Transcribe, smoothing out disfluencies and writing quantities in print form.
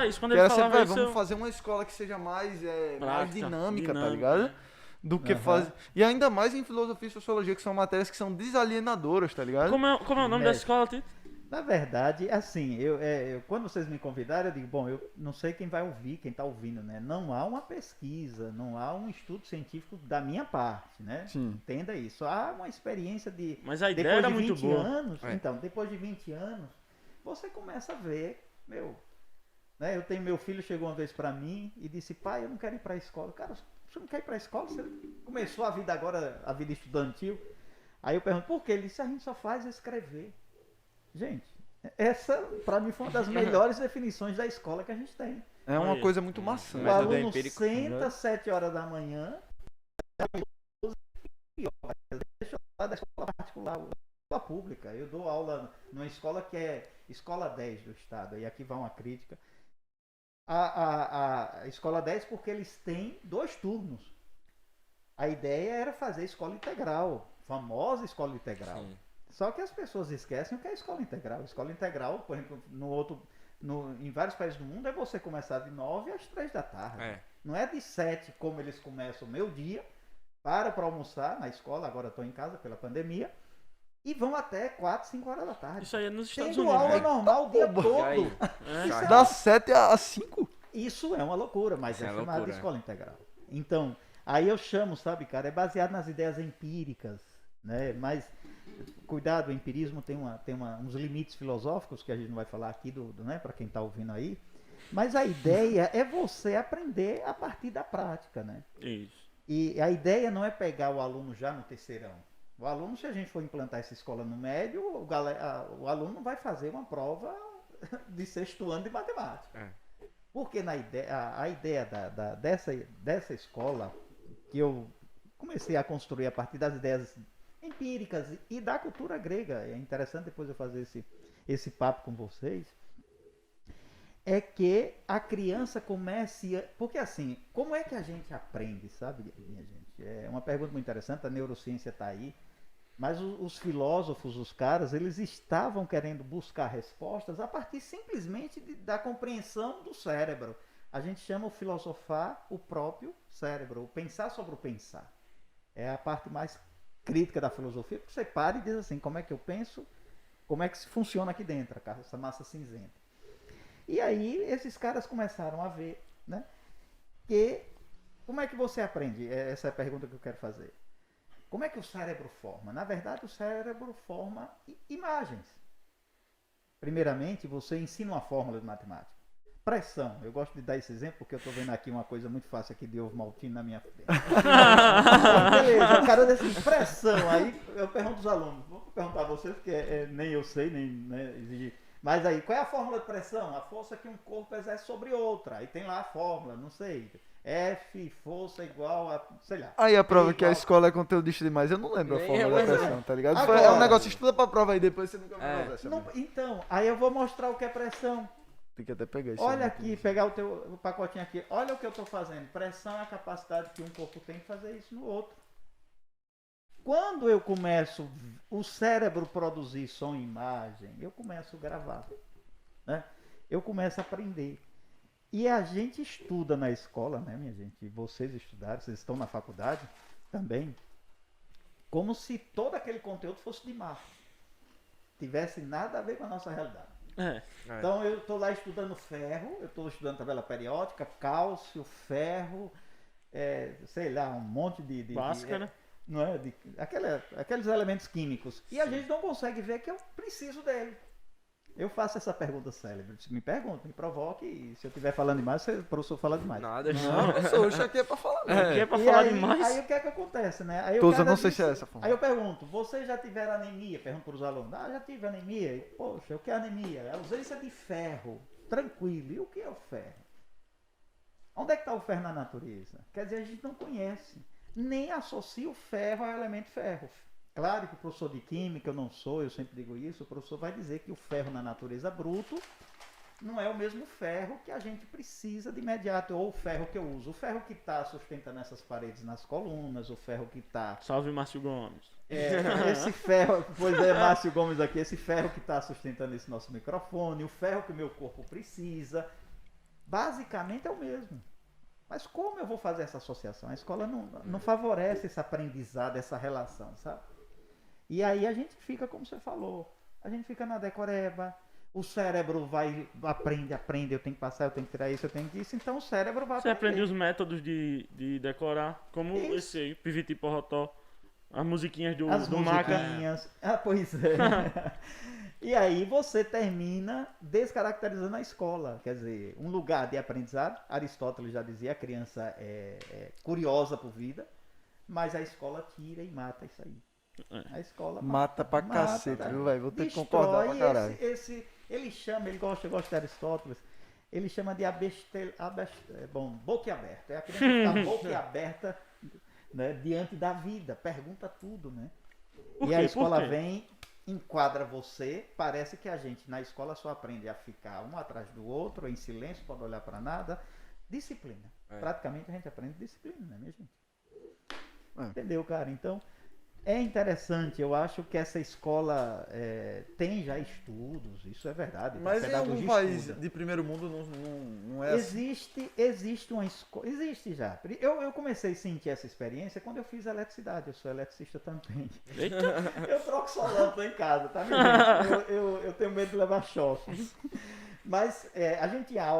isso, quando Que ele era sempre, falava "Véi, isso, vamos fazer uma escola que seja mais, mais prática, dinâmica, tá dinâmica, ligado? né? Do que fazer. E ainda mais em filosofia e sociologia, que são matérias que são desalienadoras, tá ligado? Como é o nome da Mestre, escola, Tito? na verdade, assim, quando vocês me convidaram, eu digo, bom, eu não sei quem vai ouvir, quem está ouvindo, né? Não há uma pesquisa, não há um estudo científico da minha parte, né? Sim. Entenda isso. Há uma experiência de Mas a ideia depois era de muito 20 boa. anos, É. então, depois de 20 anos, você começa a ver, né? Eu tenho meu filho chegou uma vez para mim e disse, pai, eu não quero ir para a escola. Cara, você não quer ir para a escola? Você começou a vida agora, a vida estudantil. Aí eu pergunto, por quê? Ele disse, a gente só faz escrever. Gente, essa para mim foi uma das melhores definições da escola que a gente tem. É uma Olha. coisa muito maçã. O Método aluno empírico. senta às 7 horas da manhã, deixa eu falar da escola particular, escola pública. Eu dou aula numa escola que é escola 10 do estado, e aqui vai uma crítica. A escola 10 porque eles têm 2 turnos. A ideia era fazer escola integral, famosa escola integral. Sim. Só que as pessoas esquecem o que é escola integral. Escola integral, por exemplo, em vários países do mundo, é você começar de 9 às 3 da tarde. É. Não é de 7 como eles começam o meu dia, para almoçar na escola, agora estou em casa pela pandemia, e vão até 4, 5 horas da tarde. Isso aí é nos Estados Tendo Unidos. aula né? normal o dia Oba. todo. E aí? É. Isso é Das 7 às 5? Isso é uma loucura, mas Isso é é chamado loucura, de é. escola integral. Então, aí eu chamo, sabe, cara, é baseado nas ideias empíricas, né? Mas, cuidado, o empirismo tem uns limites filosóficos que a gente não vai falar aqui, né, para quem está ouvindo aí. Mas a ideia é você aprender a partir da prática, né? Isso. E a ideia não é pegar o aluno já no terceirão. O aluno, se a gente for implantar essa escola no médio, o aluno vai fazer uma prova de sexto ano de matemática. É. Porque a ideia dessa escola, que eu comecei a construir a partir das ideias empíricas e da cultura grega, é interessante depois eu fazer esse papo com vocês, é que a criança comece. Porque assim, como é que a gente aprende, sabe, minha gente? É uma pergunta muito interessante, a neurociência está aí. Mas os filósofos, os caras, eles estavam querendo buscar respostas a partir simplesmente da compreensão do cérebro. A gente chama o filosofar o próprio cérebro, o pensar sobre o pensar. É a parte mais crítica da filosofia, porque você para e diz assim, como é que eu penso, como é que funciona aqui dentro, essa massa cinzenta. E aí esses caras começaram a ver, né, que como é que você aprende? Essa é a pergunta que eu quero fazer. Como é que o cérebro forma? Na verdade, o cérebro forma imagens. Primeiramente, você ensina uma fórmula de matemática. Pressão. Eu gosto de dar esse exemplo porque eu estou vendo aqui uma coisa muito fácil aqui de ovo maltino na minha frente. Beleza, o cara diz assim, pressão. Aí eu pergunto aos alunos, vou perguntar a vocês, porque nem eu sei, nem né, exigir. Mas aí, qual é a fórmula de pressão? A força que um corpo exerce sobre outra. Aí tem lá a fórmula, não sei. F, força igual a, sei lá. Aí a prova P que a igual- escola é conteudista demais, eu não lembro a Nem fórmula eu da lembro. pressão, tá ligado? Agora- É um negócio, estuda pra prova aí, depois você nunca vai É. usar essa Não, merda. então, aí eu vou mostrar o que é pressão. Tem que até pegar isso. Olha aí, aqui, pegar o pacotinho aqui. Olha o que eu estou fazendo. Pressão é a capacidade que um corpo tem de fazer isso no outro. Quando eu começo o cérebro produzir som e imagem, eu começo a gravar, né? Eu começo a aprender. E a gente estuda na escola, né, minha gente? Vocês estudaram, vocês estão na faculdade também, como se todo aquele conteúdo fosse de mar. Tivesse nada a ver com a nossa realidade. É. Então eu estou lá estudando ferro, eu estou estudando tabela periódica, cálcio, ferro, sei lá, um monte de Básica, né? não é? Aqueles elementos químicos. E a gente não consegue ver que eu preciso dele. Eu faço essa pergunta célebre. Me pergunta, me provoque, e se eu estiver falando demais, o professor fala demais. Nada. Não, hoje aqui é pra falar. Não. Aqui é pra E falar aí, demais. aí o que é que acontece, né? Aí o Tousa, cara não sei disse- se é essa fórmula. Aí eu pergunto, vocês já tiveram anemia? Pergunto para os alunos. Ah, já tive anemia. E, poxa, o que é anemia? É a ausência de ferro. Tranquilo. E o que é o ferro? Onde é que está o ferro na natureza? Quer dizer, a gente não conhece. Nem associa o ferro ao elemento ferro. Claro que o professor de química, eu não sou, eu sempre digo isso, o professor vai dizer que o ferro na natureza bruto não é o mesmo ferro que a gente precisa de imediato, ou o ferro que eu uso. O ferro que está sustentando essas paredes nas colunas, o ferro que está... Salve, Márcio Gomes. esse ferro, pois é, Márcio Gomes aqui, esse ferro que está sustentando esse nosso microfone, o ferro que o meu corpo precisa. basicamente é o mesmo. Mas como eu vou fazer essa associação? A escola não favorece esse aprendizado, essa relação, sabe? E aí a gente fica, como você falou, a gente fica na decoreba, o cérebro aprende, eu tenho que passar, eu tenho que tirar isso, eu tenho que isso, então o cérebro vai Você aprende aprender. os métodos de decorar, como Isso. esse aí, Piviti Porrotó, as musiquinhas As do Maca. musiquinhas. Ah, pois é. E aí você termina descaracterizando a escola. Quer dizer, um lugar de aprendizado. Aristóteles já dizia, a criança é curiosa por vida, mas a escola tira e mata isso aí. A escola Mata pra cacete, viu, velho? Vou ter que concordar pra Destrói caralho. ele chama, eu gosto de Aristóteles, ele chama de boquiaberto. É a criança que está boquiaberta, né, diante da vida, pergunta tudo, né? Por E a quê? escola Por quê? vem, enquadra você, parece que a gente na escola só aprende a ficar um atrás do outro, em silêncio, pode olhar para nada. Disciplina. Praticamente a gente aprende disciplina, não é mesmo? É. Entendeu, cara? Então, é interessante, eu acho que essa escola tem já estudos, isso é verdade. Mas a em algum pedagogia país estuda. de primeiro mundo não é assim. Existe uma escola, existe já. Eu comecei a sentir essa experiência quando eu fiz eletricidade, eu sou eletricista também. Eita, Eu troco só lâmpada em casa, tá, minha gente? Eu tenho medo de levar choque. Mas a gente